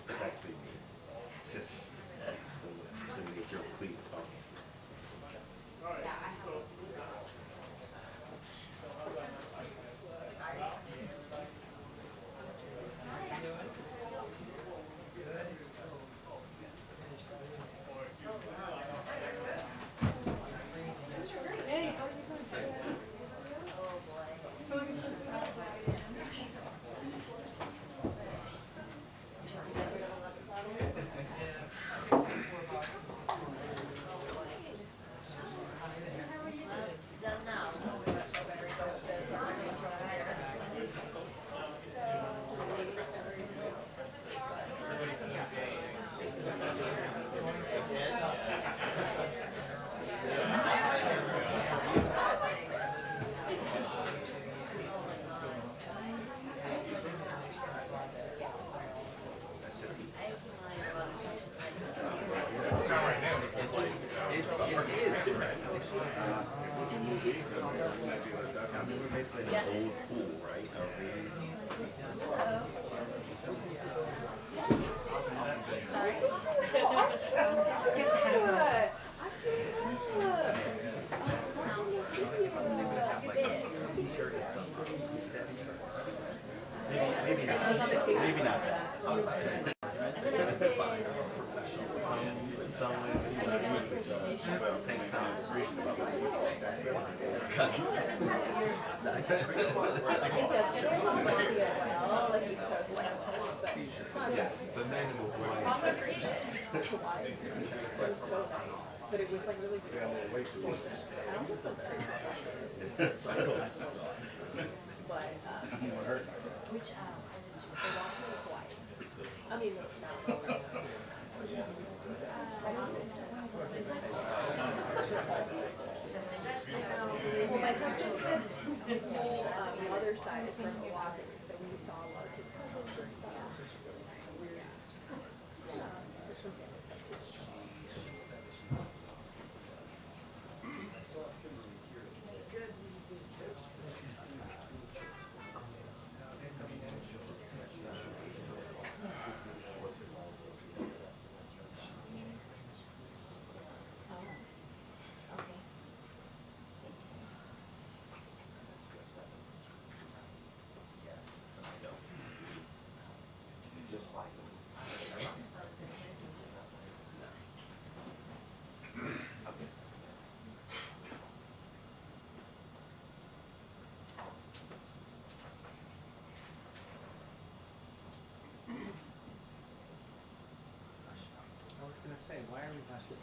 It's actually me. It's just let me get your cleat talking. We're basically in an old pool, right? Maybe not. Maybe not. Tank top. Yes, the men will but it was like really good. sunglasses on. But which Hawaii. I mean, no. Well, my cousin, his whole mother side is from Hawaii, so we saw a lot of his cousins and stuff. Weird. Some family stuff too. Just like I was going to say, why are we hushing?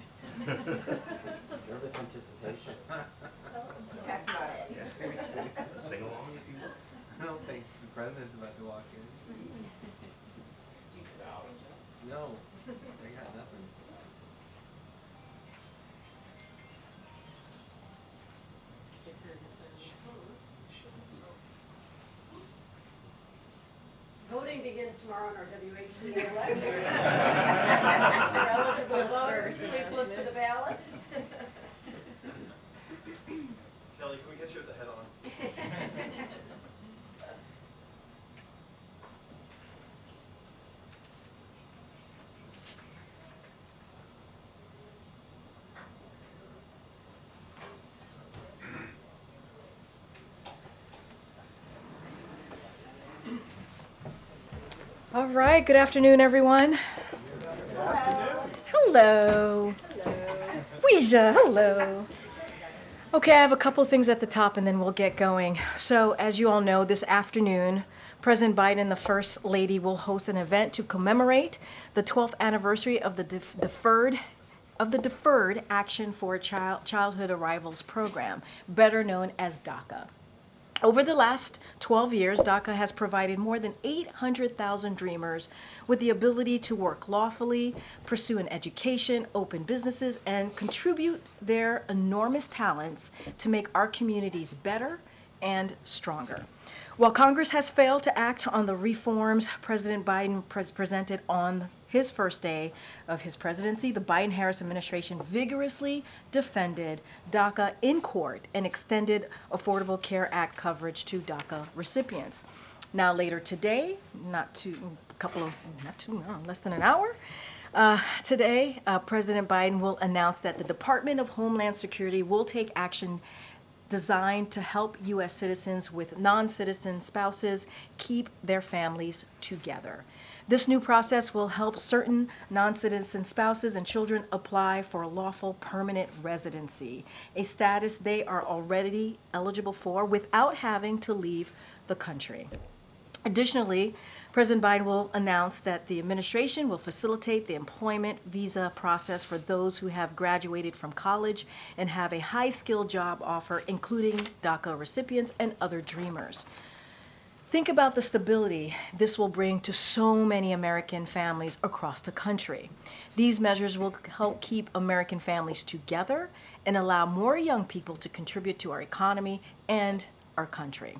nervous anticipation. That's not it. Seriously. Sing along if you want. I don't think the president's about to walk in. No, they got nothing. Voting begins tomorrow on our WHC election. You're eligible voters, please look for the ballot. Kelly, can we get you at the head on? All right, good afternoon, everyone. Hello. Ouija, hello. Okay, I have a couple of things at the top and then we'll get going. So, as you all know, this afternoon, President Biden, the First Lady, will host an event to commemorate the 12th anniversary of the Deferred Action for Childhood Arrivals program, better known as DACA. Over the last 12 years, DACA has provided more than 800,000 dreamers with the ability to work lawfully, pursue an education, open businesses, and contribute their enormous talents to make our communities better and stronger. While Congress has failed to act on the reforms President Biden presented on his first day of his presidency, the Biden-Harris administration vigorously defended DACA in court and extended Affordable Care Act coverage to DACA recipients. Now, later today, not too less than an hour. Today, President Biden will announce that the Department of Homeland Security will take action designed to help U.S. citizens with non-citizen spouses keep their families together. This new process will help certain non-citizen spouses and children apply for lawful permanent residency, a status they are already eligible for without having to leave the country. Additionally, President Biden will announce that the administration will facilitate the employment visa process for those who have graduated from college and have a high-skilled job offer, including DACA recipients and other dreamers. Think about the stability this will bring to so many American families across the country. These measures will help keep American families together and allow more young people to contribute to our economy and our country.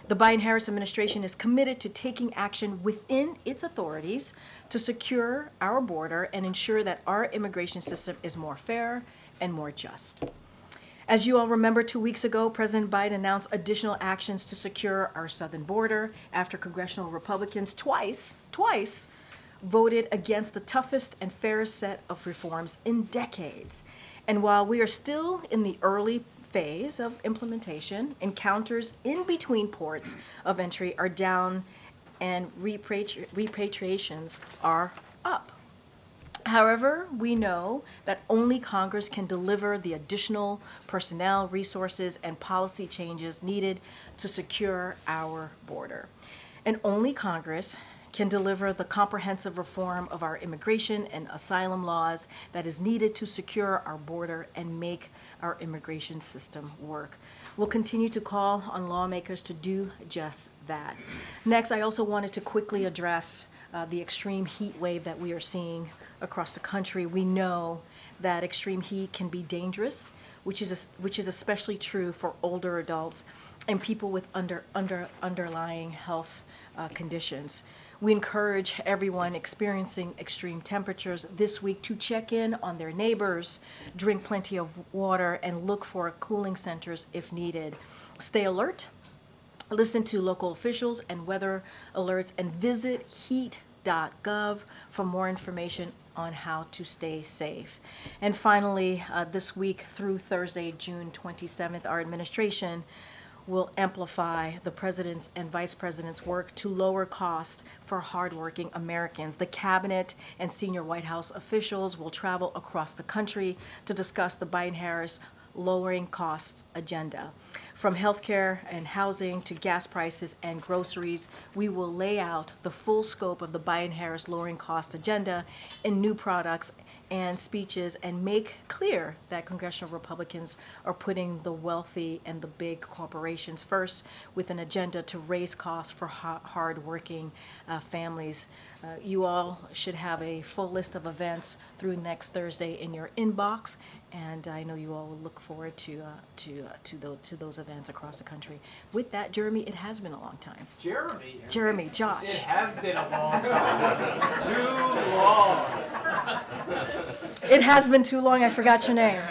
The Biden-Harris administration is committed to taking action within its authorities to secure our border and ensure that our immigration system is more fair and more just. As you all remember, 2 weeks ago, President Biden announced additional actions to secure our southern border after congressional Republicans twice voted against the toughest and fairest set of reforms in decades. And while we are still in the early phase of implementation, encounters in between ports of entry are down and repatriations are up. However, we know that only Congress can deliver the additional personnel, resources, and policy changes needed to secure our border. And only Congress can deliver the comprehensive reform of our immigration and asylum laws that is needed to secure our border and make our immigration system work. We'll continue to call on lawmakers to do just that. Next, I also wanted to quickly address the extreme heat wave that we are seeing across the country. We know that extreme heat can be dangerous, which is especially true for older adults and people with underlying health conditions. We encourage everyone experiencing extreme temperatures this week to check in on their neighbors, drink plenty of water, and look for cooling centers if needed. Stay alert, listen to local officials and weather alerts, and visit heat.gov for more information on how to stay safe. And finally, this week through Thursday, June 27th, our administration will amplify the President's and Vice President's work to lower costs for hardworking Americans. The Cabinet and senior White House officials will travel across the country to discuss the Biden-Harris lowering costs agenda. From healthcare and housing to gas prices and groceries, we will lay out the full scope of the Biden-Harris lowering cost agenda in new products and speeches and make clear that congressional Republicans are putting the wealthy and the big corporations first with an agenda to raise costs for hard-working families. You all should have a full list of events through next Thursday in your inbox, and I know you all will look forward to those events across the country. With that, Jeremy, it has been a long time. Jeremy, Josh. It has been a long time. Too long. It has been too long. I forgot your name.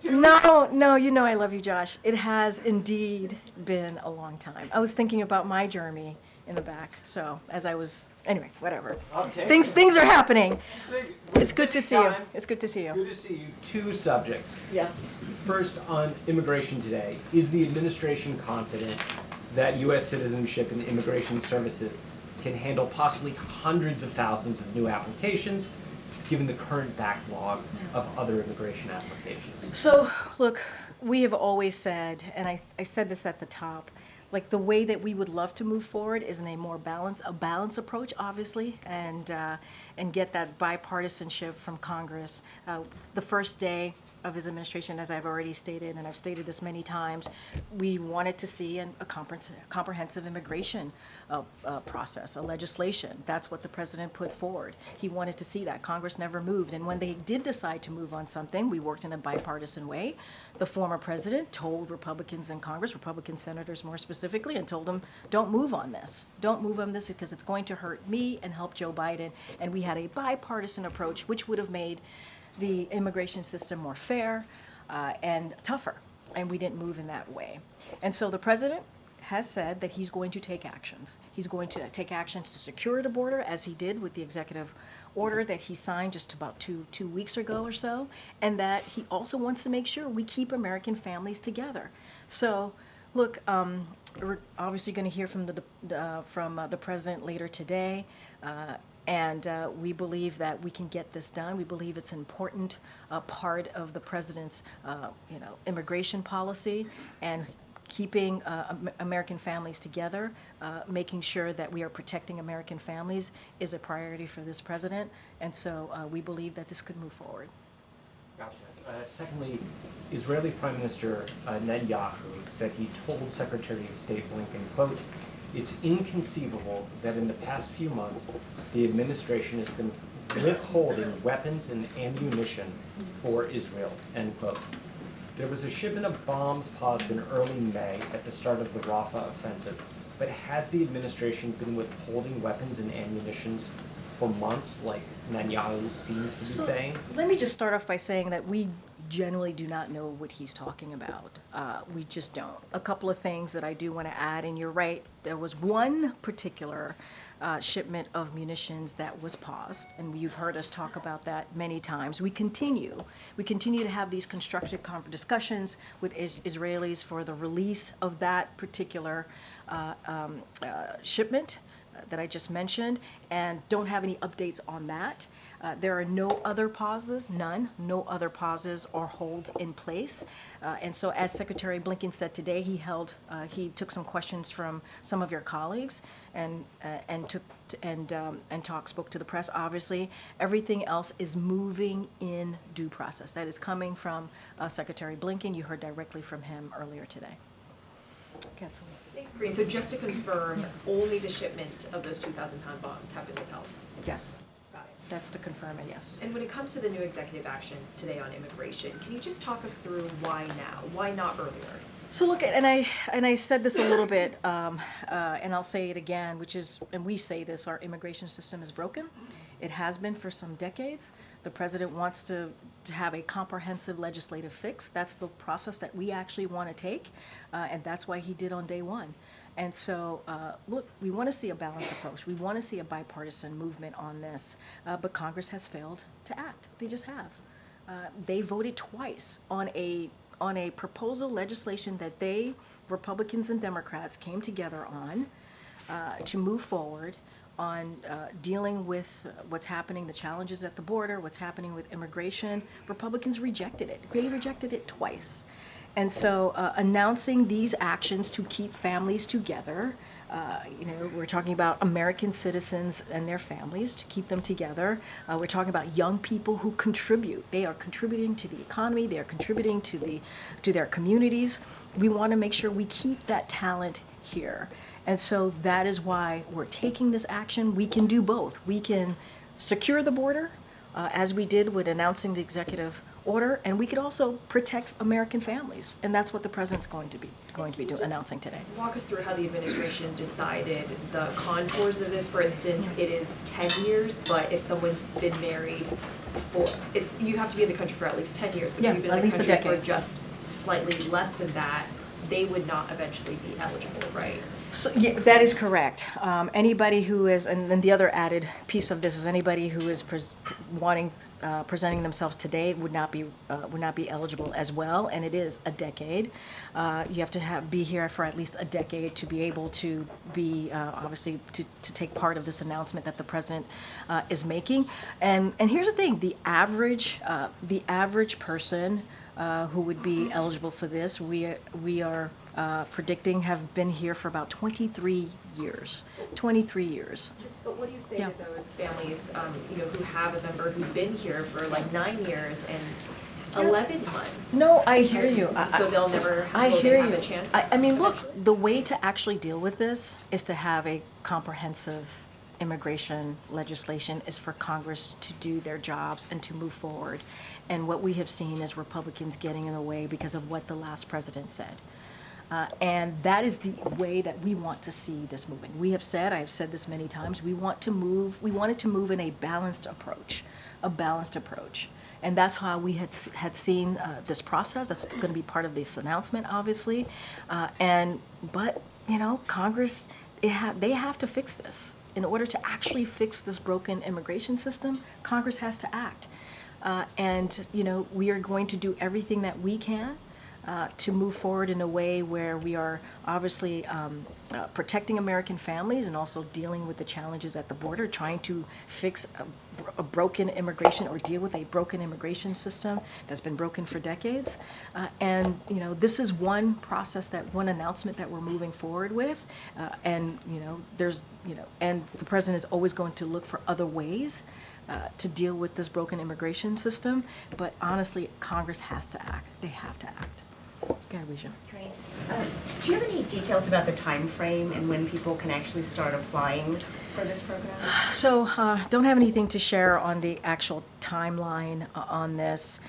No, you know I love you, Josh. It has indeed been a long time. I was thinking about my Jeremy in the back. So anyway, whatever. Things are happening. It's good to see you. It's good to see you. Good to see you. Two subjects. Yes. First, on immigration today, is the administration confident that U.S. citizenship and immigration services can handle possibly hundreds of thousands of new applications, given the current backlog of other immigration applications? So, look, we have always said, and I said this at the top, like the way that we would love to move forward is in a more balanced approach, obviously, and get that bipartisanship from Congress. The first day of his administration, as I've already stated, and I've stated this many times, we wanted to see a comprehensive immigration process, a legislation. That's what the president put forward. He wanted to see that. Congress never moved. And when they did decide to move on something, we worked in a bipartisan way. The former president told Republicans in Congress, Republican senators more specifically, and told them, don't move on this. Don't move on this because it's going to hurt me and help Joe Biden. And we had a bipartisan approach, which would have made the immigration system more fair and tougher, and we didn't move in that way. And so the president has said that he's going to take actions. He's going to take actions to secure the border, as he did with the executive order that he signed just about two weeks ago or so, and that he also wants to make sure we keep American families together. So, look, we're obviously going to hear from the president later today, and we believe that we can get this done. We believe it's an important part of the president's, immigration policy, and keeping American families together, making sure that we are protecting American families is a priority for this president, and so we believe that this could move forward. Gotcha. Secondly, Israeli Prime Minister Netanyahu said he told Secretary of State Blinken, quote, "It's inconceivable that in the past few months the administration has been withholding weapons and ammunition for Israel," end quote. There was a shipment of bombs paused in early May at the start of the Rafah offensive, but has the administration been withholding weapons and ammunitions for months, like Netanyahu seems to be saying? Let me just start off by saying that we generally do not know what he's talking about. We just don't. A couple of things that I do want to add, and you're right, there was one particular shipment of munitions that was paused, and you've heard us talk about that many times. We continue to have these constructive discussions with Israelis for the release of that particular shipment that I just mentioned, and don't have any updates on that. There are no other pauses, no other pauses or holds in place. And so, as Secretary Blinken said today, he took some questions from some of your colleagues and spoke to the press. Obviously, everything else is moving in due process. That is coming from Secretary Blinken. You heard directly from him earlier today. Councilman. Thanks, Karine. So just to confirm, only the shipment of those 2,000-pound bombs have been withheld? Yes. Got it. That's to confirm it, yes. And when it comes to the new executive actions today on immigration, can you just talk us through why now? Why not earlier? So look, and I said this a little bit, and I'll say it again, which is, and we say this, our immigration system is broken. It has been for some decades. The president wants to have a comprehensive legislative fix. That's the process that we actually want to take, and that's why he did on day one. And so, look, we want to see a balanced approach. We want to see a bipartisan movement on this, but Congress has failed to act. They just have. They voted twice on a proposal legislation that Republicans and Democrats, came together on to move forward on dealing with what's happening, the challenges at the border, what's happening with immigration. Republicans rejected it. They rejected it twice. And so announcing these actions to keep families together, we're talking about American citizens and their families, to keep them together. We're talking about young people who contribute. They are contributing to the economy. They are contributing to their communities. We want to make sure we keep that talent here. And so that is why we're taking this action. We can do both. We can secure the border, as we did with announcing the executive order, and we could also protect American families. And that's what the president's going to be announcing today. Walk us through how the administration decided the contours of this. For instance, it is 10 years, but if someone's been married you have to be in the country for at least 10 years, but if you've been in the country for just slightly less than that, they would not eventually be eligible, right? So, yeah, that is correct. Anybody who is, and then the other added piece of this is anybody who is presenting themselves today would not be eligible as well, and it is a decade. You have to be here for at least a decade to be able to be obviously to take part of this announcement that the president is making. And here's the thing: the average person who would be eligible for this, we are predicting have been here for about 23 years. 23 years. But what do you say to those families, who have a member who's been here for like 9 years and 11 months? No, I hear you. So they'll never have a chance? I mean, look, the way to actually deal with this is to have a comprehensive immigration legislation, is for Congress to do their jobs and to move forward. And what we have seen is Republicans getting in the way because of what the last president said. And that is the way that we want to see this moving. I have said this many times, we want it to move in a balanced approach. And that's how we had seen this process. That's going to be part of this announcement, obviously. But you know, Congress, they have to fix this. In order to actually fix this broken immigration system, Congress has to act. And, you know, we are going to do everything that we can to move forward in a way where we are obviously protecting American families and also dealing with the challenges at the border, trying to fix a broken immigration or deal with a broken immigration system that's been broken for decades. And, you know, this is one process, one announcement that we're moving forward with. And, you know, and the president is always going to look for other ways to deal with this broken immigration system. But honestly, Congress has to act. They have to act. Go ahead, Risha. Great. Do you have any details about the time frame and when people can actually start applying for this program? So don't have anything to share on the actual timeline on this.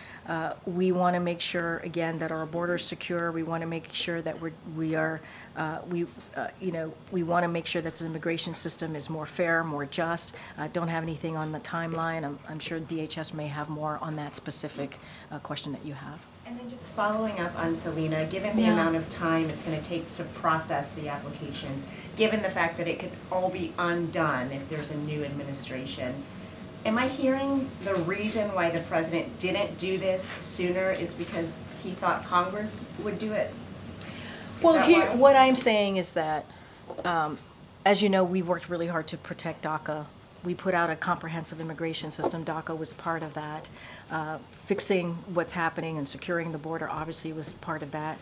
We want to make sure, again, that our border is secure. We want to make sure that we want to make sure that the immigration system is more fair, more just. Don't have anything on the timeline. I'm sure DHS may have more on that specific question that you have. And then just following up on Selena, given the amount of time it's going to take to process the applications, given the fact that it could all be undone if there's a new administration, am I hearing the reason why the president didn't do this sooner is because he thought Congress would do it? Well, here, what I'm saying is that, as you know, we worked really hard to protect DACA. We put out a comprehensive immigration system. DACA was part of that. Fixing what's happening and securing the border obviously was part of that.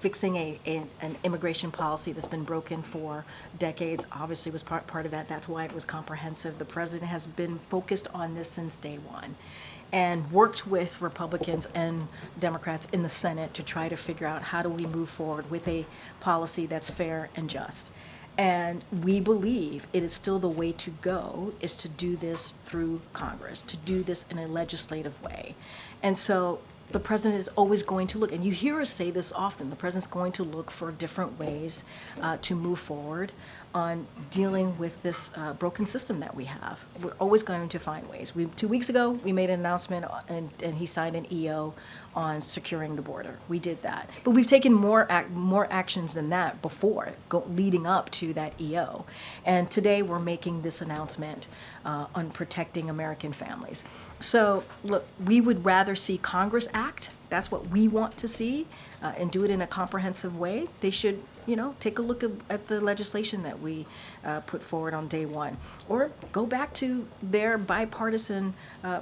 Fixing an immigration policy that's been broken for decades obviously was part of that. That's why it was comprehensive. The president has been focused on this since day one and worked with Republicans and Democrats in the Senate to try to figure out how do we move forward with a policy that's fair and just. And we believe it is still the way to go is to do this through Congress, to do this in a legislative way. And so the president is always going to look, and you hear us say this often, the president's going to look for different ways to move forward on dealing with this broken system that we have. We're always going to find ways. 2 weeks ago, we made an announcement and he signed an EO on securing the border. We did that. But we've taken more actions than that before, leading up to that EO. And today we're making this announcement on protecting American families. So look, we would rather see Congress act. That's what we want to see, and do it in a comprehensive way. They should, you know, take a look at the legislation that we put forward on day one, or go back to their bipartisan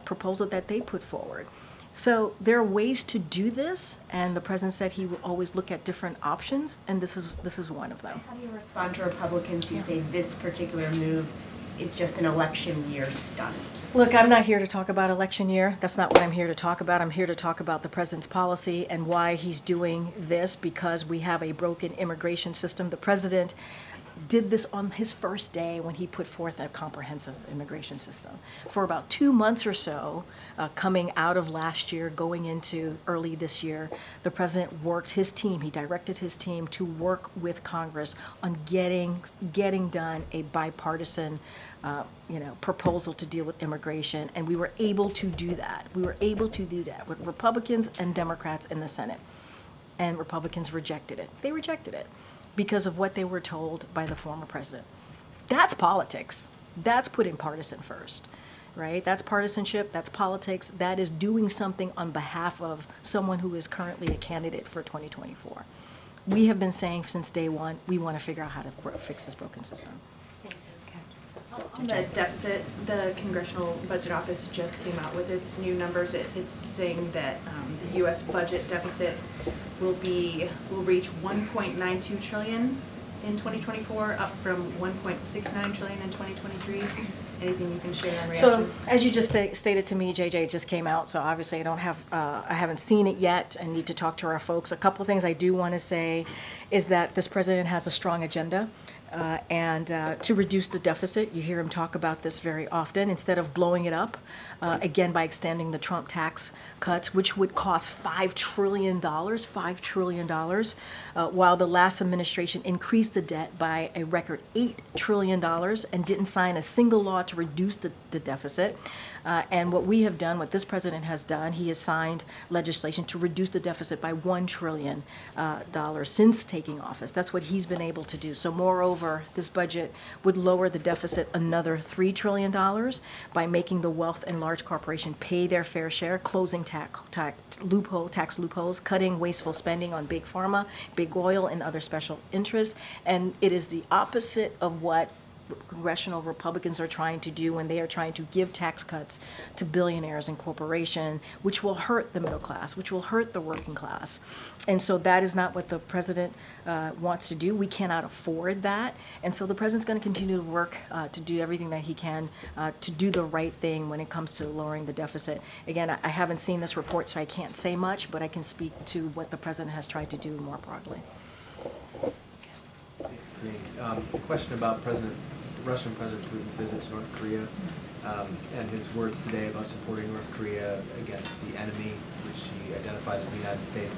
proposal that they put forward. So there are ways to do this, and the president said he will always look at different options, and this is one of them. How do you respond to Republicans who say this particular move is just an election year stunt? Look, I'm not here to talk about election year. That's not what I'm here to talk about. I'm here to talk about the president's policy and why he's doing this, because we have a broken immigration system. The president did this on his first day when he put forth a comprehensive immigration system. For about 2 months or so, coming out of last year, going into early this year, the president worked his team, he directed his team to work with Congress on getting done a bipartisan proposal to deal with immigration, and we were able to do that. We were able to do that with Republicans and Democrats in the Senate, and Republicans rejected it. They rejected it because of what they were told by the former president. That's politics. That's putting partisan first, right? That's partisanship, that's politics, that is doing something on behalf of someone who is currently a candidate for 2024. We have been saying since day one, we want to figure out how to fix this broken system. On the deficit, the Congressional Budget Office just came out with its new numbers. It's saying that the U.S. budget deficit will reach 1.92 trillion in 2024, up from 1.69 trillion in 2023. Anything you can share on reaction? So, as you just stated to me, JJ, it just came out, so obviously I don't have, I haven't seen it yet and need to talk to our folks. A couple of things I do want to say is that this president has a strong agenda. and to reduce the deficit. You hear him talk about this very often, instead of blowing it up, again, by extending the Trump tax cuts, which would cost $5 trillion, $5 trillion, while the last administration increased the debt by a record $8 trillion and didn't sign a single law to reduce the deficit. And what we have done, what this president has done, he has signed legislation to reduce the deficit by $1 trillion since taking office. That's what he's been able to do. So moreover, this budget would lower the deficit another $3 trillion by making the wealth and large corporation pay their fair share, closing tax loopholes, cutting wasteful spending on big pharma, big oil, and other special interests. And it is the opposite of what congressional Republicans are trying to do when they are trying to give tax cuts to billionaires and corporations, which will hurt the middle class, which will hurt the working class. And so that is not what the president wants to do. We cannot afford that. And so the president's going to continue to work to do everything that he can to do the right thing when it comes to lowering the deficit. Again, I haven't seen this report, so I can't say much, but I can speak to what the president has tried to do more broadly. Thanks, Karine. A question about Russian President Putin's visit to North Korea and his words today about supporting North Korea against the enemy, which he identified as the United States.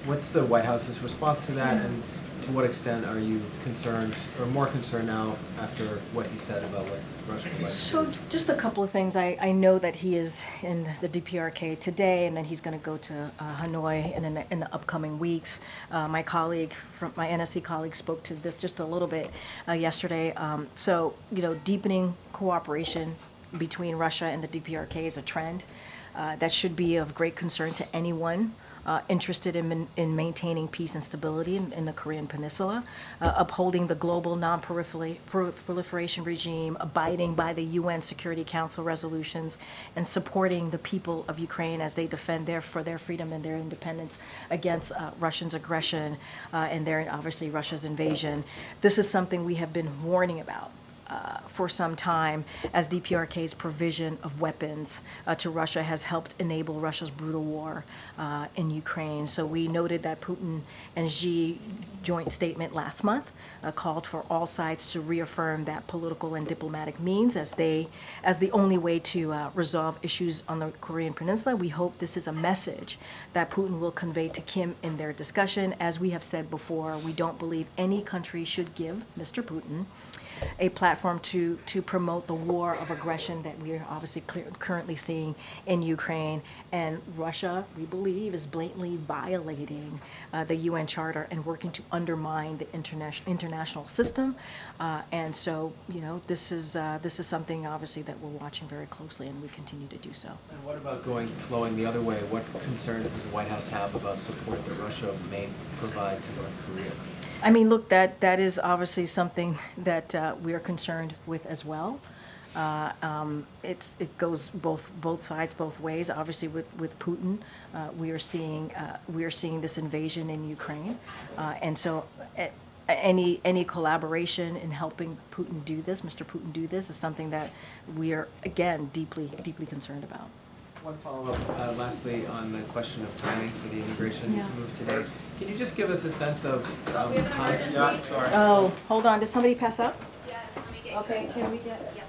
What's the White House's response to that, and to what extent are you concerned, or more concerned now after what he said about what Russia would like to So do? just a couple of things. I know that he is in the DPRK today, and then he's going to go to Hanoi in the upcoming weeks. My colleague, my NSC colleague, spoke to this just a little bit yesterday. So, deepening cooperation between Russia and the DPRK is a trend that should be of great concern to anyone interested in maintaining peace and stability in the Korean Peninsula, upholding the global non-proliferation regime, abiding by the UN Security Council resolutions, and supporting the people of Ukraine as they defend their freedom and their independence against Russia's aggression and obviously Russia's invasion. This is something we have been warning about for some time, as DPRK's provision of weapons to Russia has helped enable Russia's brutal war in Ukraine. So we noted that Putin and Xi joint statement last month called for all sides to reaffirm that political and diplomatic means as the only way to resolve issues on the Korean Peninsula. We hope this is a message that Putin will convey to Kim in their discussion. As we have said before, we don't believe any country should give Mr. Putin a platform to promote the war of aggression that we are obviously currently seeing in Ukraine. And Russia, we believe, is blatantly violating the UN Charter and working to undermine the international system. And so, this is something obviously that we're watching very closely, and we continue to do so. And what about flowing the other way? What concerns does the White House have about support that Russia may provide to North Korea? I mean, look, that is obviously something that we are concerned with as well. It goes both sides, both ways. Obviously, with Putin, we are seeing this invasion in Ukraine, and so any collaboration in helping Putin do this, Mr. Putin do this, is something that we are again deeply concerned about. One follow-up, lastly, on the question of timing for the immigration move today. Can you just give us a sense of how? Yeah, sorry. Oh, hold on. Did somebody pass up? Yes. Okay. Can we get? Yep.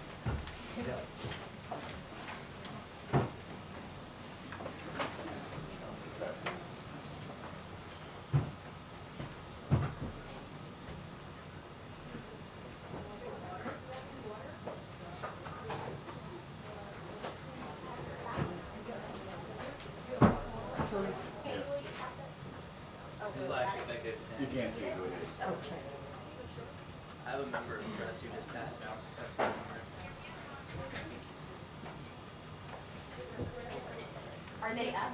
You can't see who it is. Okay. I have a member of the press who just passed out. Are they up?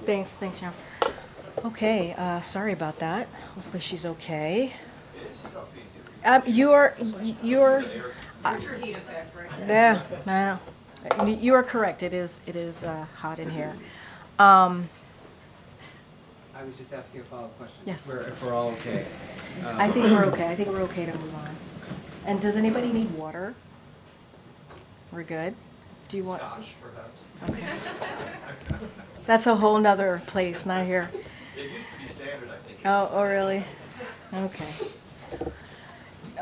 Thanks, Sharon. Okay, sorry about that. Hopefully she's okay. You're. Yeah, I know. You are correct. It is hot in here. I was just asking a follow-up question. Yes. If we're all okay. I think we're okay. I think we're okay to move on. And does anybody need water? We're good. Do you want? Scotch, perhaps. Okay. That's a whole nother place, not here. It used to be standard, I think. Oh, really? Okay.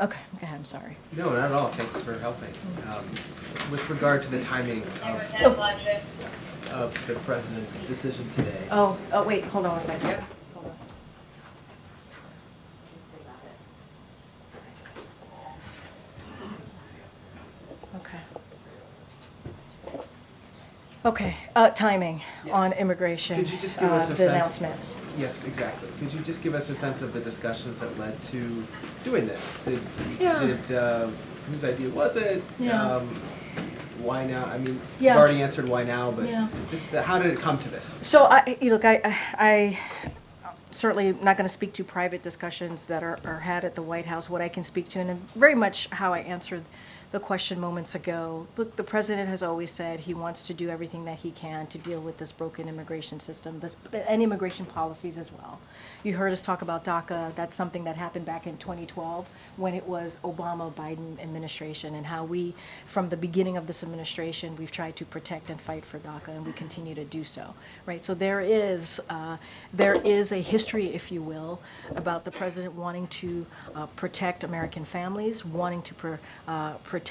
Okay, go ahead, I'm sorry. No, not at all. Thanks for helping. With regard to the timing of the president's decision today. Oh, wait, hold on a second. Yep. Hold on. Okay. Okay, timing Yes. on immigration. Could you just give us a the sense? announcement. Yes, exactly. Could you just give us a sense of the discussions that led to doing this? Yeah. Whose idea was it? Yeah. Why now? I mean, Yeah. you've already answered why now, but Yeah. just how did it come to this? So look, I certainly not going to speak to private discussions that are had at the White House. What I can speak to, and very much how I answered the question moments ago. Look, the president has always said he wants to do everything that he can to deal with this broken immigration system, and immigration policies as well. You heard us talk about DACA. That's something that happened back in 2012 when it was Obama-Biden administration, and how we, from the beginning of this administration, we've tried to protect and fight for DACA, and we continue to do so, right? So there is a history, if you will, about the president wanting to protect American families, wanting to protect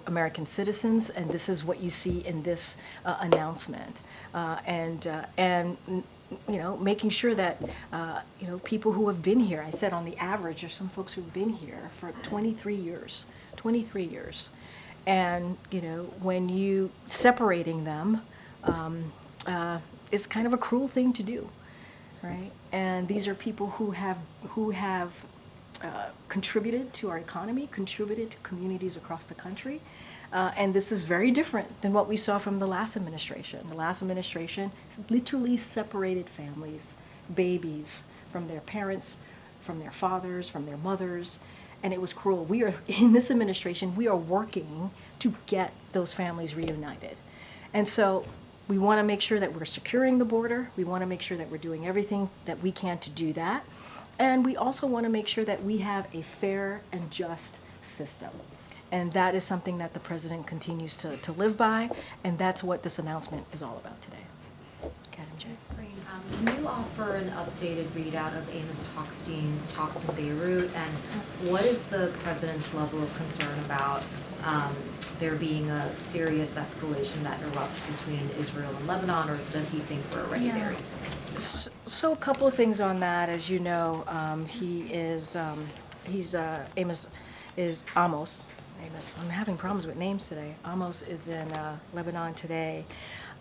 American citizens, and this is what you see in this announcement, and making sure that people who have been here. I said on the average, there's some folks who've been here for 23 years, and when you separating them is kind of a cruel thing to do, right? And these are people who have contributed to our economy, contributed to communities across the country. And this is very different than what we saw from the last administration. The last administration literally separated families, babies, from their parents, from their fathers, from their mothers, and it was cruel. We are, in this administration, we are working to get those families reunited. And so we want to make sure that we're securing the border. We want to make sure that we're doing everything that we can to do that. And we also want to make sure that we have a fair and just system. And that is something that the president continues to live by, and that's what this announcement is all about today. Can you offer an updated readout of Amos Hochstein's talks in Beirut, and what is the president's level of concern about there being a serious escalation that erupts between Israel and Lebanon, or does he think we're already there? So a couple of things on that. As you know, Amos is Amos. I'm having problems with names today. Amos is in Lebanon today.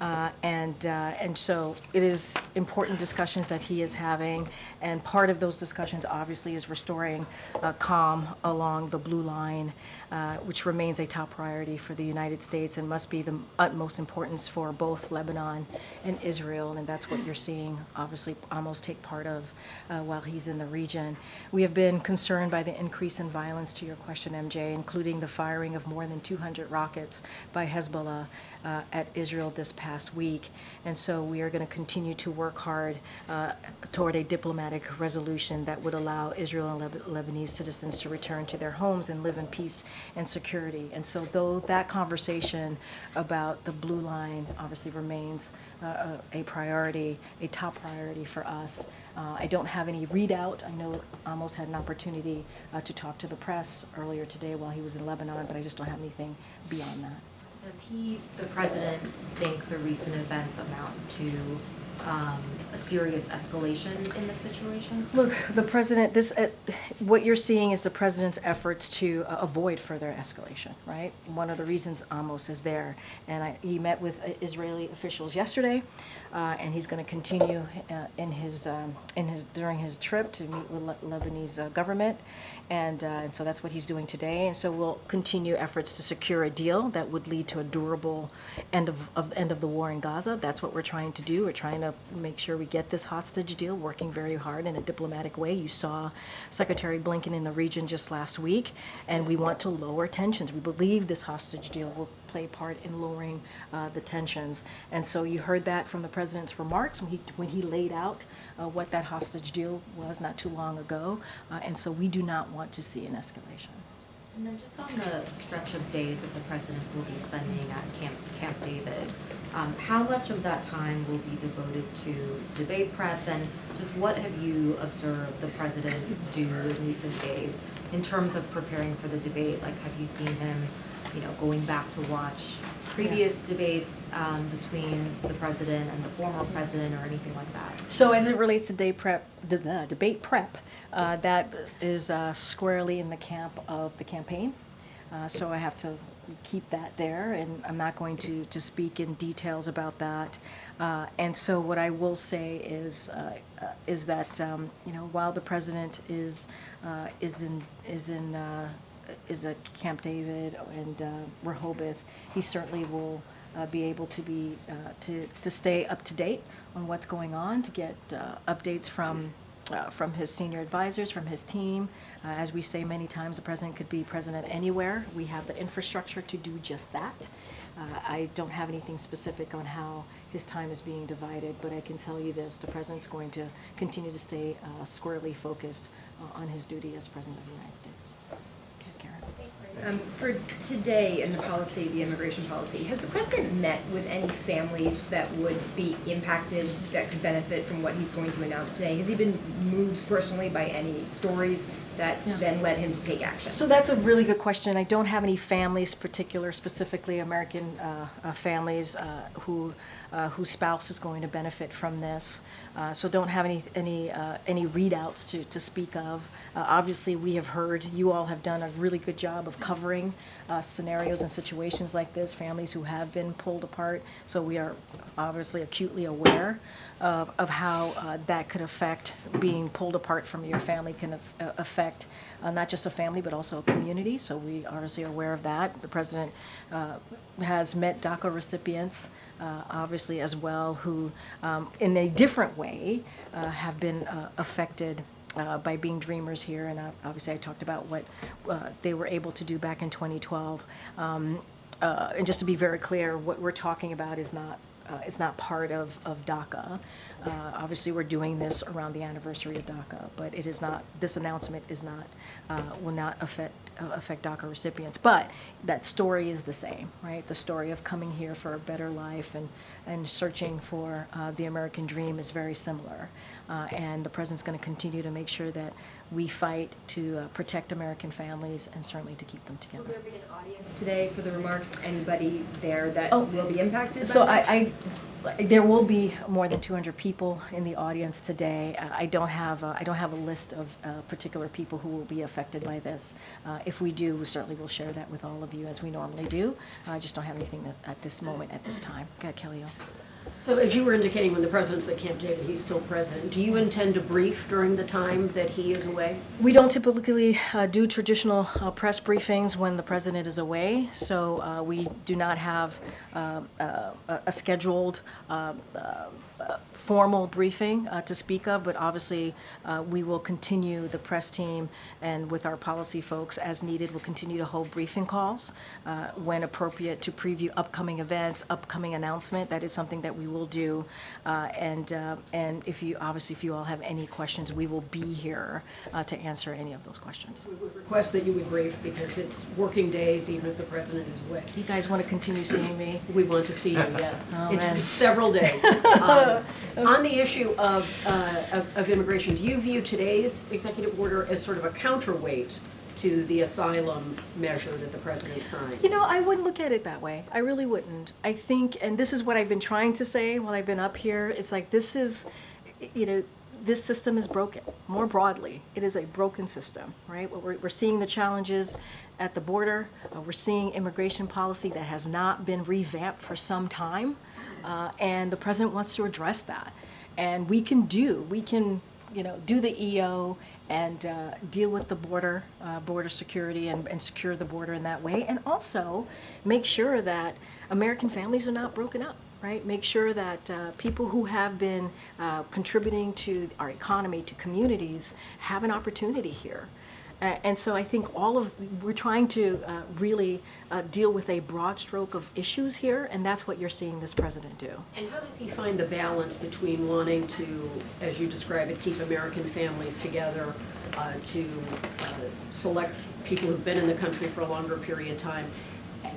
And so it is important discussions that he is having, and part of those discussions obviously is restoring calm along the blue line, which remains a top priority for the United States and must be the utmost importance for both Lebanon and Israel, and that's what you're seeing obviously Amos take part of while he's in the region. We have been concerned by the increase in violence, to your question, MJ, including the firing of more than 200 rockets by Hezbollah at Israel this past week, and so we are going to continue to work hard toward a diplomatic resolution that would allow Israel and Lebanese citizens to return to their homes and live in peace and security. And so though that conversation about the blue line obviously remains a priority, a top priority for us, I don't have any readout. I know Amos had an opportunity to talk to the press earlier today while he was in Lebanon, but I just don't have anything beyond that. Does the president, think the recent events amount to a serious escalation in the situation? Look, the president, what you're seeing is the president's efforts to avoid further escalation, right? One of the reasons Amos is there, and he met with Israeli officials yesterday and he's going to continue during his trip to meet with Lebanese government, and so that's what he's doing today. And so we'll continue efforts to secure a deal that would lead to a durable end of the war in Gaza. That's what we're trying to do. We're trying to make sure we get this hostage deal, working very hard in a diplomatic way. You saw Secretary Blinken in the region just last week, and we want to lower tensions. We believe this hostage deal will play part in lowering the tensions. And so you heard that from the president's remarks when he laid out what that hostage deal was not too long ago. And so we do not want to see an escalation. And then just on the stretch of days that the president will be spending at Camp David, how much of that time will be devoted to debate prep, and just what have you observed the president do in recent days in terms of preparing for the debate? Like, have you seen him, going back to watch previous debates between the president and the former president or anything like that? So as it relates to debate prep, that is squarely in the camp of the campaign. So I have to keep that there, and I'm not going to speak in details about that. And so what I will say is that while the president is at Camp David and Rehoboth, he certainly will be able to stay up to date on what's going on, to get updates from his senior advisors, from his team. As we say many times, the president could be president anywhere. We have the infrastructure to do just that. I don't have anything specific on how his time is being divided, but I can tell you this: the president's going to continue to stay squarely focused on his duty as president of the United States. For today in the immigration policy, has the president met with any families that would be impacted, that could benefit from what he's going to announce today? Has he been moved personally by any stories that then led him to take action? So that's a really good question. I don't have any families, specifically American families whose spouse is going to benefit from this. So don't have any readouts to speak of. Obviously, we have heard, you all have done a really good job of covering scenarios and situations like this, families who have been pulled apart. So we are obviously acutely aware of how that could affect, being pulled apart from your family can affect not just a family but also a community. So we are obviously aware of that. The president has met DACA recipients obviously as well, who in a different way have been affected by being dreamers here. And obviously I talked about what they were able to do back in 2012. And just to be very clear, what we're talking about is not part of DACA. Obviously, we're doing this around the anniversary of DACA, but it is not. This announcement is not will not affect DACA recipients. But that story is the same, right? The story of coming here for a better life and searching for the American dream is very similar. And the president's going to continue to make sure that we fight to protect American families and certainly to keep them together. Will there be an audience today for the remarks? Anybody there that will be impacted so by this? There will be more than 200 people in the audience today. I don't have a list of particular people who will be affected by this. If we do, we certainly will share that with all of you as we normally do. I just don't have anything at this moment, at this time. Go ahead, Kelly. So as you were indicating, when the president's at Camp David, he's still president. Do you intend to brief during the time that he is away? We don't typically do traditional press briefings when the president is away, so we do not have a scheduled formal briefing to speak of, but obviously we will continue, the press team and with our policy folks as needed, we'll continue to hold briefing calls when appropriate to preview upcoming events, upcoming announcement. That is something that we will do. And if you all have any questions, we will be here to answer any of those questions. We would request that you would brief because it's working days even if the president is away. You guys want to continue seeing me? We want to see you, yes. Oh, it's several days. On the issue of immigration, do you view today's executive order as sort of a counterweight to the asylum measure that the president signed? You know, I wouldn't look at it that way. I really wouldn't. I think, and this is what I've been trying to say while I've been up here, it's like this is, this system is broken. More broadly, it is a broken system, right? We're seeing the challenges at the border. We're seeing immigration policy that has not been revamped for some time. And the president wants to address that. And we can do the EO and deal with the border security and secure the border in that way, and also make sure that American families are not broken up, right? Make sure that people who have been contributing to our economy, to communities, have an opportunity here. And so I think we're trying to really deal with a broad stroke of issues here, and that's what you're seeing this president do. And how does he find the balance between wanting to, as you describe it, keep American families together, to select people who've been in the country for a longer period of time,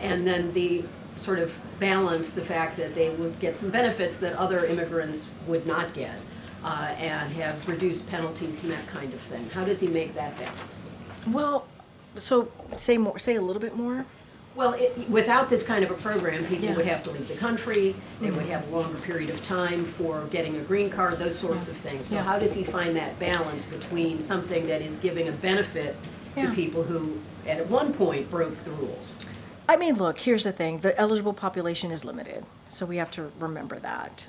and then the sort of balance the fact that they would get some benefits that other immigrants would not get, and have reduced penalties and that kind of thing? How does he make that balance? Well, so say a little bit more. Well, without this kind of a program, people would have to leave the country, they would have a longer period of time for getting a green card, those sorts of things. So how does he find that balance between something that is giving a benefit to people who, at one point, broke the rules? I mean, look, here's the thing. The eligible population is limited, so we have to remember that.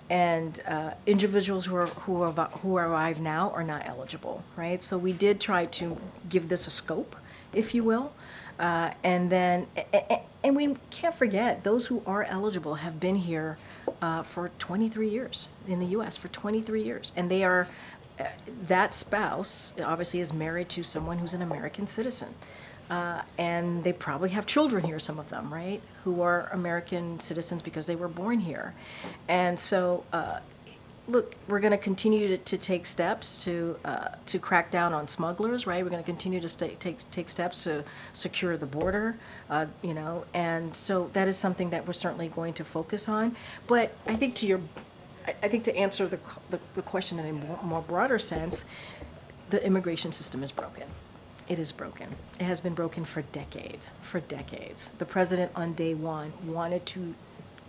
And individuals who arrive now are not eligible, right? So we did try to give this a scope, if you will. And we can't forget, those who are eligible have been here for 23 years, in the U.S. for 23 years. And they are, that spouse obviously is married to someone who's an American citizen. And they probably have children here, some of them, right, who are American citizens because they were born here. And so, look, we're going to continue to take steps to crack down on smugglers, right? We're going to continue to take steps to secure the border, and so that is something that we're certainly going to focus on. But I think to answer the question in a more broader sense, the immigration system is broken. It is broken. It has been broken for decades, The president on day one wanted to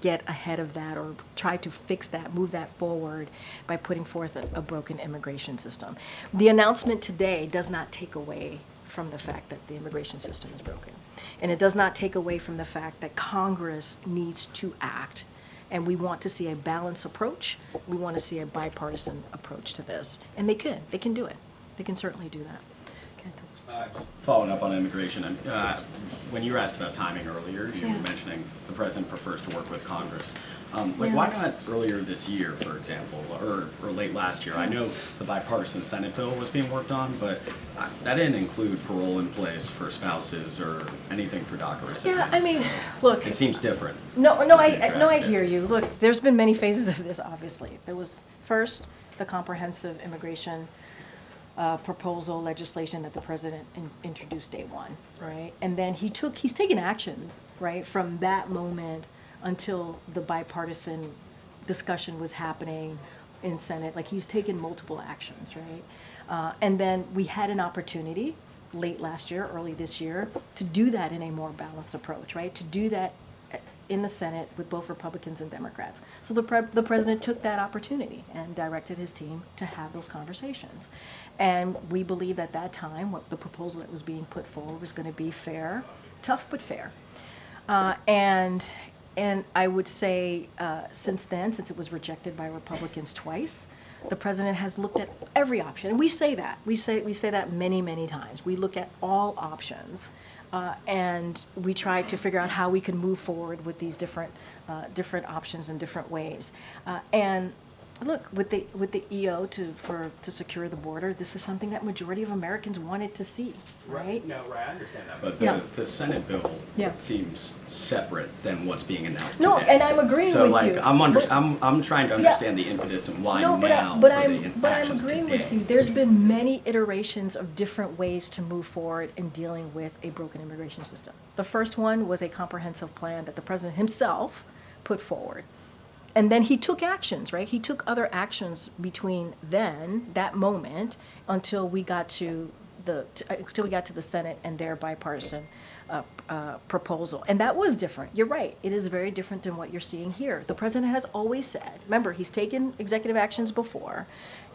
get ahead of that or try to fix that, move that forward by putting forth a broken immigration system. The announcement today does not take away from the fact that the immigration system is broken. And it does not take away from the fact that Congress needs to act. And we want to see a balanced approach. We want to see a bipartisan approach to this. And they can do it. They can certainly do that. Following up on immigration, when you were asked about timing earlier, you were mentioning the president prefers to work with Congress. Why not earlier this year, for example, or late last year? I know the bipartisan Senate bill was being worked on, but that didn't include parole in place for spouses or anything for DACA recipients. Yeah, I mean, look. It seems different. I hear you. Look, there's been many phases of this, obviously. There was first the comprehensive immigration proposal legislation that the president introduced day one, right? And then he's taken actions, right, from that moment until the bipartisan discussion was happening in Senate. Like, he's taken multiple actions, right? And then we had an opportunity late last year, early this year, to do that in a more balanced approach, right? To do that in the Senate with both Republicans and Democrats. So the president took that opportunity and directed his team to have those conversations. And we believe at that time what the proposal that was being put forward was going to be fair, tough but fair. And I would say since then, since it was rejected by Republicans twice, the president has looked at every option. And we say that. We say that many, many times. We look at all options. And we try to figure out how we can move forward with these different options in different ways. And look, with the EO to secure the border, this is something that majority of Americans wanted to see, right? No, right, I understand that. But the Senate bill seems separate than what's being announced today. No, and I'm agreeing with you. So, I'm trying to understand the impetus and why I'm actions agreeing today. with you. There's been many iterations of different ways to move forward in dealing with a broken immigration system. The first one was a comprehensive plan that the president himself put forward. And then he took actions, right? He took other actions between that moment, until we got to the Senate and their bipartisan proposal. And that was different. You're right. It is very different than what you're seeing here. The president has always said, remember, he's taken executive actions before.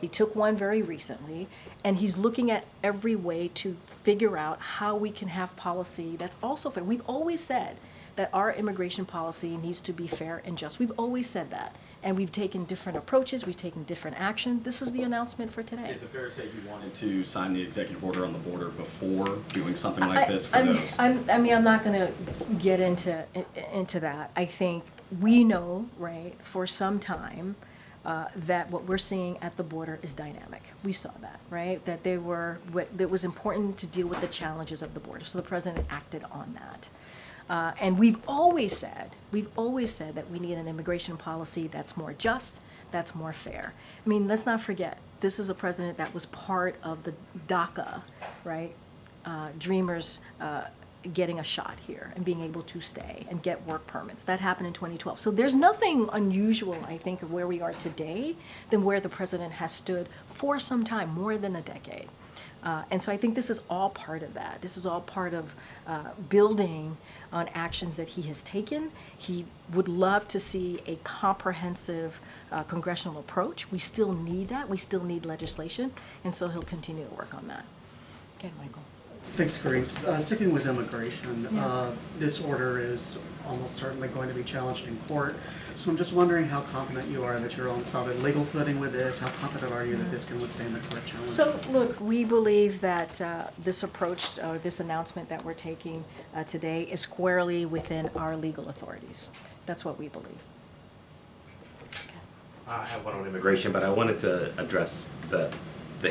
He took one very recently, and he's looking at every way to figure out how we can have policy that's also fair. We've always said that our immigration policy needs to be fair and just. We've always said that. And we've taken different approaches, we've taken different action. This is the announcement for today. Is it fair to say you wanted to sign the executive order on the border before doing something like this for those? I'm not going to get into that. I think we know, right, for some time, that what we're seeing at the border is dynamic. We saw that, right? That it was important to deal with the challenges of the border. So the president acted on that. And we've always said that we need an immigration policy that's more just, that's more fair. I mean, let's not forget, this is a president that was part of the DACA, right? Dreamers getting a shot here and being able to stay and get work permits. That happened in 2012. So there's nothing unusual, I think, of where we are today than where the president has stood for some time, more than a decade. And so I think this is all part of that. This is all part of building on actions that he has taken. He would love to see a comprehensive congressional approach. We still need that. We still need legislation. And so he'll continue to work on that. Okay, Michael. Thanks, Karine. Sticking with immigration, this order is almost certainly going to be challenged in court. So I'm just wondering how confident you are that you're on solid legal footing with this. How confident are you that this can withstand the court challenge? So, look, we believe that this approach, this announcement that we're taking today is squarely within our legal authorities. That's what we believe. I have one on immigration, but I wanted to address the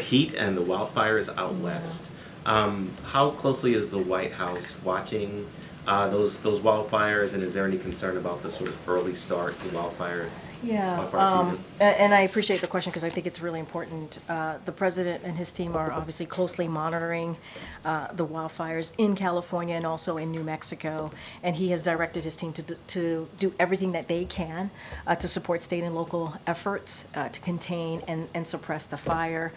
heat and the wildfires out west. How closely is the White House watching those wildfires, and is there any concern about the sort of early start in wildfire season? And I appreciate the question because I think it's really important. The president and his team are obviously closely monitoring the wildfires in California and also in New Mexico, and he has directed his team to do everything that they can to support state and local efforts to contain and suppress the fire.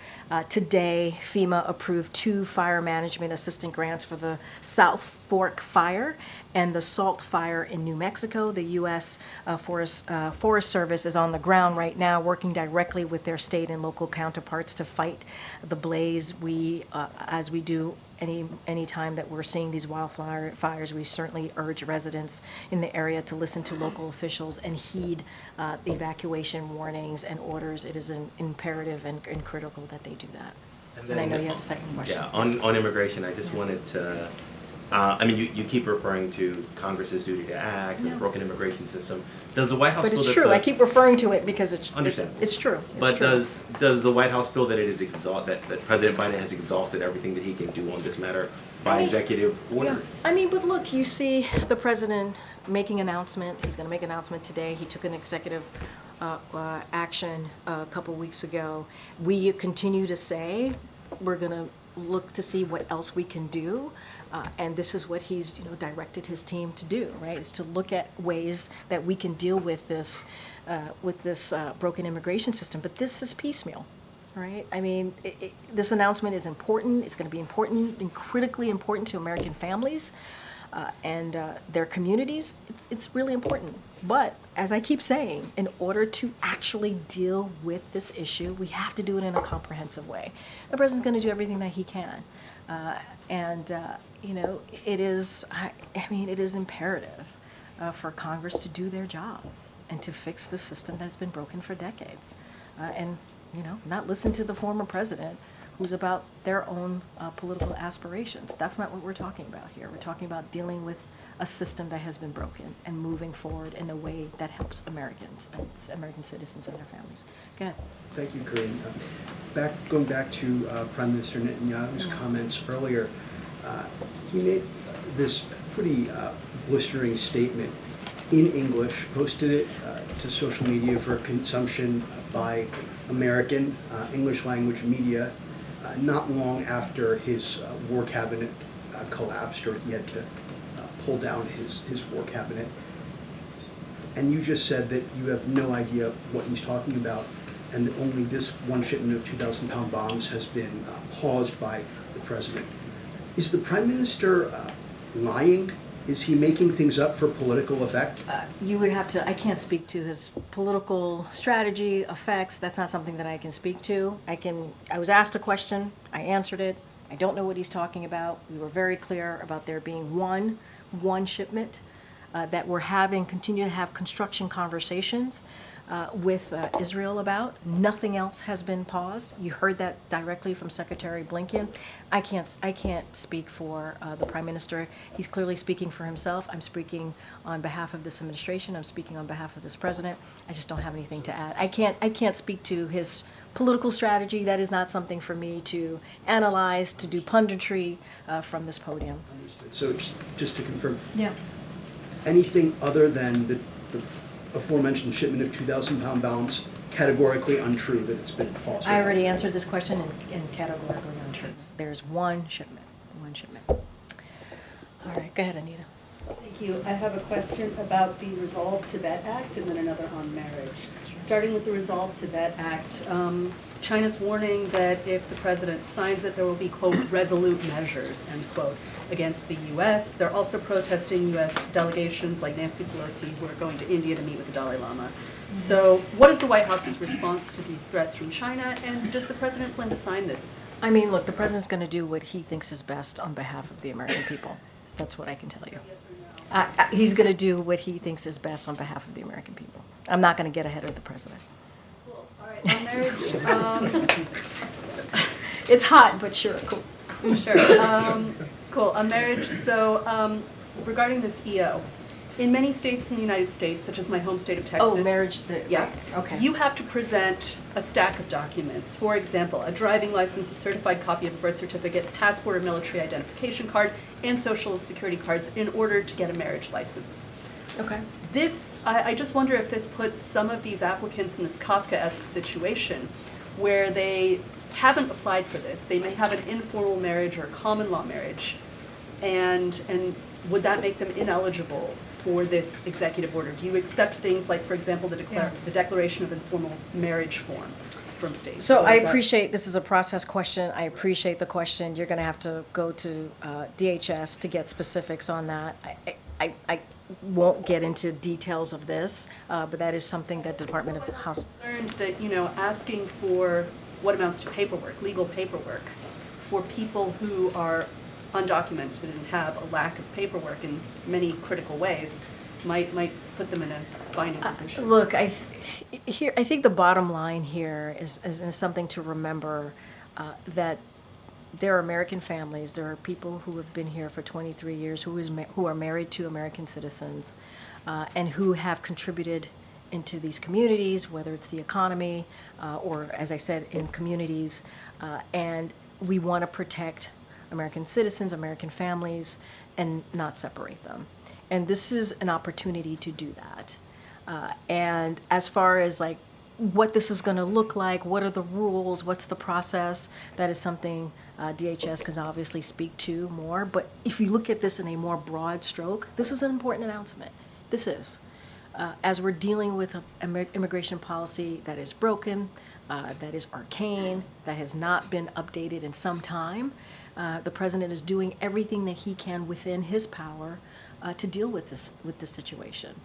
Today, FEMA approved 2 fire management assistant grants for the South Fork Fire and the Salt Fire in New Mexico. The U.S. Forest Service is on the ground right now working directly with their state and local counterparts to fight the blaze. As we do any time that we're seeing these wildfires, we certainly urge residents in the area to listen to local officials and heed the evacuation warnings and orders. It is imperative and critical that they do that. And I know you have a second question. Yeah, on immigration, I just wanted to, I mean, you keep referring to Congress's duty to act, the broken immigration system. Does the White House But feel it's that true. I keep referring to it because it's understandable. It's true. But does the White House feel that it is that President Biden has exhausted everything that he can do on this matter by executive order? Yeah. I mean, but look, you see the president making an announcement. He's going to make an announcement today. He took an executive action a couple weeks ago. We continue to say we're going to look to see what else we can do. And this is what he's directed his team to do, right? Is to look at ways that we can deal with this broken immigration system. But this is piecemeal, right? I mean, this announcement is important. It's going to be important and critically important to American families and their communities. It's really important. But as I keep saying, in order to actually deal with this issue, we have to do it in a comprehensive way. The president's going to do everything that he can. It is imperative for Congress to do their job and to fix the system that's been broken for decades. Not listen to the former president who's about their own political aspirations. That's not what we're talking about here. We're talking about dealing with a system that has been broken and moving forward in a way that helps Americans, American citizens and their families. Go ahead. Thank you, Karine. Going back to Prime Minister Netanyahu's comments earlier, he made this pretty blistering statement in English, posted it to social media for consumption by American English language media not long after his war cabinet collapsed, or he had to pull down his war cabinet. And you just said that you have no idea what he's talking about, and that only this one shipment of 2,000-pound bombs has been paused by the president. Is the prime minister lying? Is he making things up for political effect? You would have to, I can't speak to his political strategy, effects. That's not something that I can speak to. I was asked a question, I answered it. I don't know what he's talking about. We were very clear about there being one shipment that we're continue to have construction conversations with Israel about. Nothing else has been paused. You heard that directly from Secretary Blinken. I can't speak for the Prime Minister. He's clearly speaking for himself. I'm speaking on behalf of this administration. I'm speaking on behalf of this president. I just don't have anything to add. I can't speak to his political strategy. That is not something for me to analyze, to do punditry from this podium. Understood. So just to confirm, Yeah. anything other than the aforementioned shipment of 2,000-pound bombs categorically untrue that it's been paused? I already answered this question and categorically untrue. There's one shipment. All right, go ahead, Anita. Thank you. I have a question about the Resolve Tibet Act and then another on marriage. Starting with the Resolve Tibet Act, China's warning that if the president signs it, there will be, quote, resolute measures, end quote, against the U.S. They're also protesting U.S. delegations like Nancy Pelosi who are going to India to meet with the Dalai Lama. So what is the White House's response to these threats from China, and does the president plan to sign this? I mean, look, the president's going to do what he thinks is best on behalf of the American people. That's what I can tell you. He's going to do what he thinks is best on behalf of the American people. I'm not going to get ahead of the president. Cool. All right. On marriage, it's hot, but sure, cool. Sure. Cool. On marriage, so regarding this EO, in many states in the United States, such as my home state of Texas. Oh, marriage. Yeah. Okay. You have to present a stack of documents. For example, a driving license, a certified copy of a birth certificate, passport or military identification card, and social security cards in order to get a marriage license. Okay. I just wonder if this puts some of these applicants in this Kafkaesque situation where they haven't applied for this. They may have an informal marriage or common law marriage, and would that make them ineligible for this executive order? Do you accept things like, for example, the Declaration of Informal Marriage form from states? So I appreciate, this is a process question. I appreciate the question. You're going to have to go to DHS to get specifics on that. I won't get into details of this, but that is something that Department of House. I'm concerned that, you know, asking for what amounts to paperwork, legal paperwork, for people who are undocumented and have a lack of paperwork in many critical ways might put them in a binding position. Look, I think the bottom line here is something to remember, that there are American families, there are people who have been here for 23 years who are married to American citizens, and who have contributed into these communities, whether it's the economy or, as I said, in communities, and we want to protect American citizens, American families, and not separate them. And this is an opportunity to do that. And as far as like what this is going to look like, what are the rules, what's the process, that is something DHS can obviously speak to more. But if you look at this in a more broad stroke, this is an important announcement. This is. As we're dealing with an immigration policy that is broken, that is arcane, that has not been updated in some time, the president is doing everything that he can within his power to deal with this situation.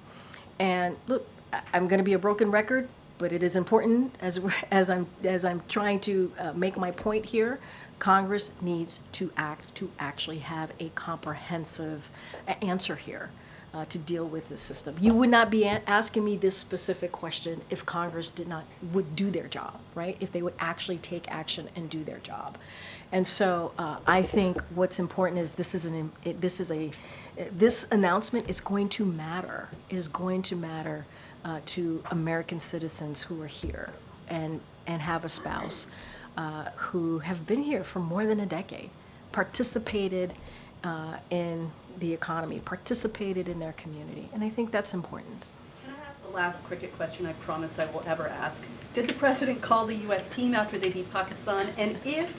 And look, I'm going to be a broken record, but it is important as I'm trying to make my point here. Congress needs to act to actually have a comprehensive answer here. To deal with this system. You would not be asking me this specific question if Congress would do their job, right? If they would actually take action and do their job. And so I think what's important is this announcement is going to matter. It is going to matter to American citizens who are here and have a spouse who have been here for more than a decade, participated in the economy, participated in their community, and I think that's important. Can I ask the last cricket question I promise I will ever ask? Did the president call the U.S. team after they beat Pakistan? And if,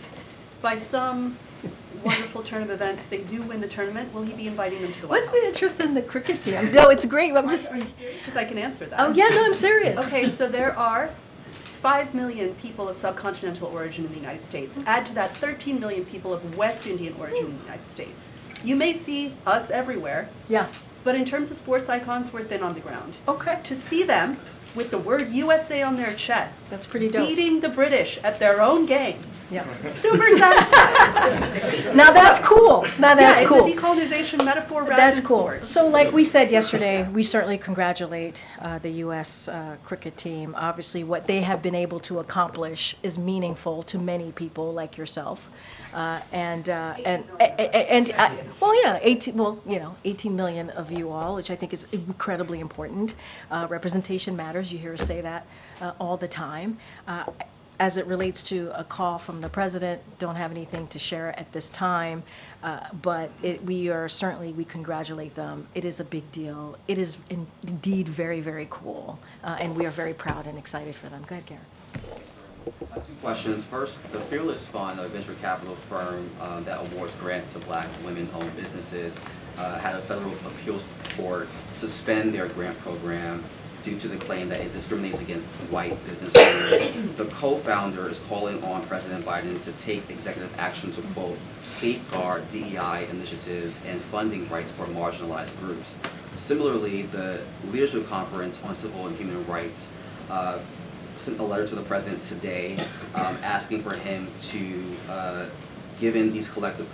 by some wonderful turn of events, they do win the tournament, will he be inviting them to the White House? What's the interest in the cricket team? No, it's great. I'm just. Are you serious? Because I can answer that. Oh yeah, no, I'm serious. Okay, so there are 5 million people of subcontinental origin in the United States. Add to that 13 million people of West Indian origin in the United States. You may see us everywhere. Yeah. But in terms of sports icons, we're thin on the ground. Okay. To see them with the word USA on their chests. That's pretty dope. Beating the British at their own game. Yeah. Super satisfied. Now that's cool. Now that's cool. It's a decolonization metaphor wrapped That's in cool. sport. So like we said yesterday, we certainly congratulate the U.S. Cricket team. Obviously, what they have been able to accomplish is meaningful to many people like yourself. Well, yeah, 18 million of you all, which I think is incredibly important. Representation matters. You hear us say that all the time. As it relates to a call from the president, don't have anything to share at this time, but we congratulate them. It is a big deal. It is indeed very, very cool, and we are very proud and excited for them. Go ahead, Garen. Two questions. First, the Fearless Fund, a venture capital firm that awards grants to Black women-owned businesses, had a federal appeals court suspend their grant program due to the claim that it discriminates against white business owners. The co-founder is calling on President Biden to take executive action to, quote, safeguard DEI initiatives and funding rights for marginalized groups. Similarly, the Leadership Conference on Civil and Human Rights sent a letter to the president today asking for him to, given these collective,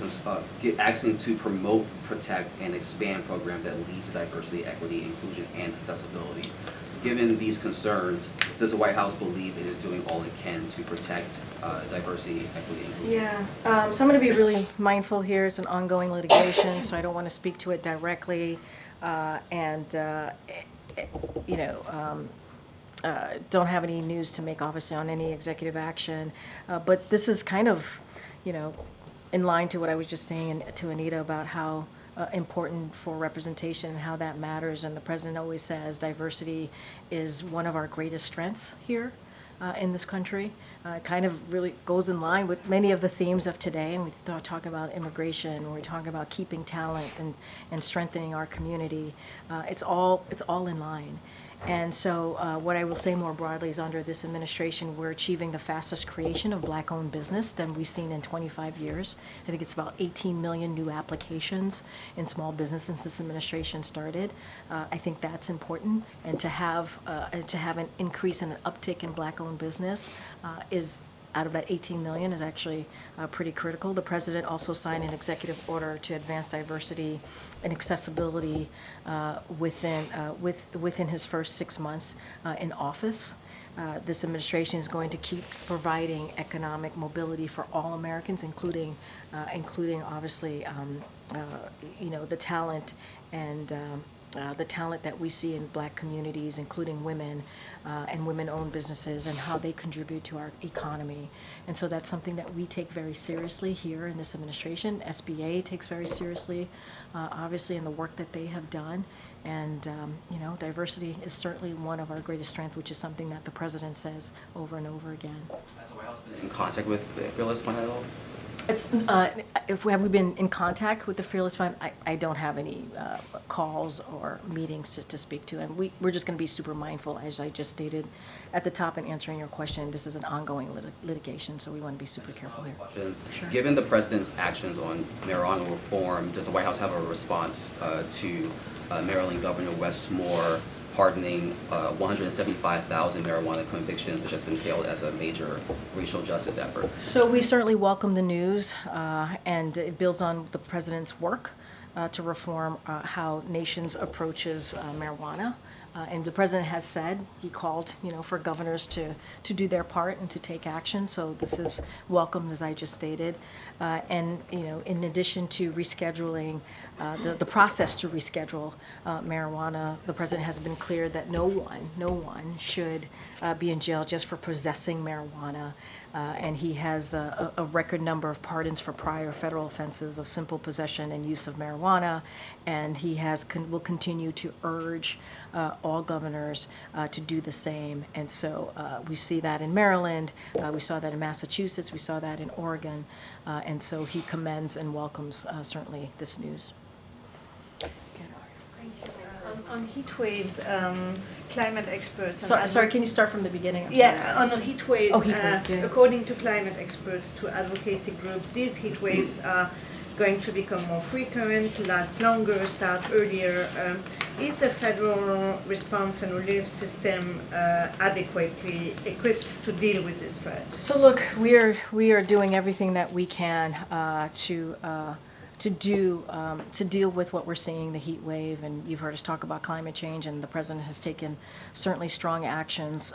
asking to promote, protect, and expand programs that lead to diversity, equity, inclusion, and accessibility. Given these concerns, does the White House believe it is doing all it can to protect diversity, equity, and inclusion? Yeah, so I'm going to be really mindful here. It's an ongoing litigation, so I don't want to speak to it directly, don't have any news to make, obviously, on any executive action. But this is kind of, in line to what I was just saying to Anita about how important for representation and how that matters. And the president always says diversity is one of our greatest strengths here in this country. It kind of really goes in line with many of the themes of today. And we talk about immigration, we talk about keeping talent and strengthening our community. It's all in line. And so what I will say more broadly is under this administration, we're achieving the fastest creation of Black-owned business than we've seen in 25 years. I think it's about 18 million new applications in small business since this administration started. I think that's important. And to have an increase and an uptick in Black-owned business is, out of that 18 million, is actually pretty critical. The president also signed an executive order to advance diversity and accessibility within his first 6 months in office. This administration is going to keep providing economic mobility for all Americans, including obviously the talent and the talent that we see in Black communities, including women and women-owned businesses, and how they contribute to our economy. And so that's something that we take very seriously here in this administration. SBA takes very seriously, obviously, in the work that they have done. And diversity is certainly one of our greatest strengths, which is something that the president says over and over again. Has the White House been in contact with the Fearless Fund at all? It's, have we been in contact with the Fearless Fund? I don't have any calls or meetings to speak to, and we're just going to be super mindful, as I just stated at the top in answering your question. This is an ongoing litigation, so we want to be super careful here. Sure. Given the president's actions on marijuana reform, does the White House have a response to Maryland Governor Wes Moore pardoning 175,000 marijuana convictions, which has been hailed as a major racial justice effort? So we certainly welcome the news, and it builds on the president's work to reform how nations approaches marijuana. And the president has said, he called, for governors to do their part and to take action. So this is welcomed, as I just stated. And, in addition to rescheduling, the process to reschedule marijuana, the president has been clear that no one should be in jail just for possessing marijuana. And he has a record number of pardons for prior federal offenses of simple possession and use of marijuana. And he will continue to urge all governors to do the same. And so we see that in Maryland, we saw that in Massachusetts, we saw that in Oregon. And so he commends and welcomes certainly this news. On heat waves, climate experts... Sorry, can you start from the beginning? On the heat waves, according to climate experts, to advocacy groups, these heat waves are going to become more frequent, last longer, start earlier. is the federal response and relief system adequately equipped to deal with this threat? So look, we are doing everything that we can to deal with what we're seeing, the heat wave, and you've heard us talk about climate change, and the president has taken certainly strong actions,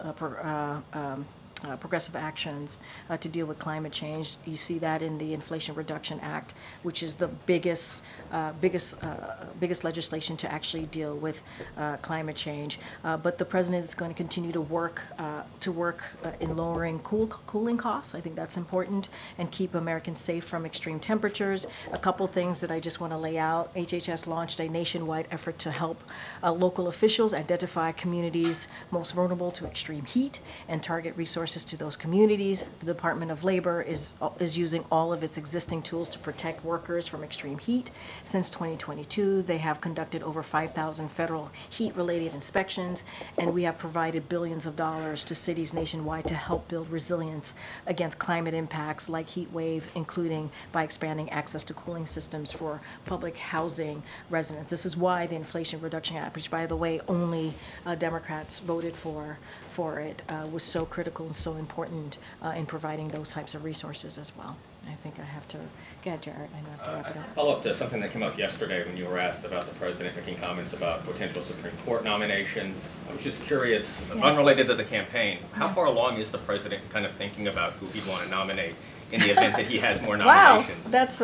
progressive actions to deal with climate change. You see that in the Inflation Reduction Act, which is the biggest legislation to actually deal with climate change. But the president is going to continue to work in lowering cooling costs. I think that's important, and keep Americans safe from extreme temperatures. A couple things that I just want to lay out. HHS launched a nationwide effort to help local officials identify communities most vulnerable to extreme heat and target resources to those communities. The Department of Labor is using all of its existing tools to protect workers from extreme heat. Since 2022, they have conducted over 5,000 federal heat-related inspections, and we have provided billions of dollars to cities nationwide to help build resilience against climate impacts like heat wave, including by expanding access to cooling systems for public housing residents. This is why the Inflation Reduction Act, which by the way only Democrats voted for it, was so critical and so important in providing those types of resources as well. I think I have to, go ahead, Jared, I have to wrap it up. Follow up to something that came up yesterday when you were asked about the president making comments about potential Supreme Court nominations. I was just curious, unrelated to the campaign, how far along is the president kind of thinking about who he'd want to nominate in the event that he has more nominations? Wow, that's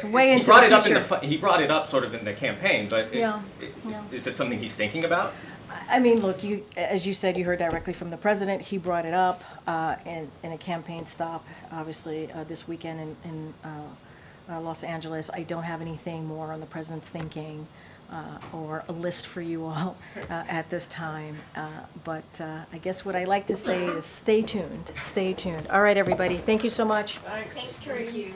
mean, way into brought the it up future. he brought it up sort of in the campaign, but is it something he's thinking about? I mean, look, as you said, you heard directly from the president. He brought it up in a campaign stop, obviously, this weekend in Los Angeles. I don't have anything more on the president's thinking or a list for you all at this time. But I guess what I like to say is stay tuned. Stay tuned. All right, everybody. Thank you so much. Thanks. Thank you.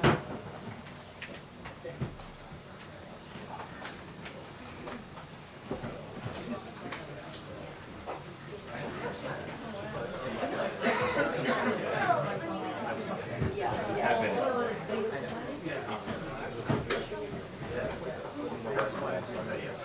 Yes.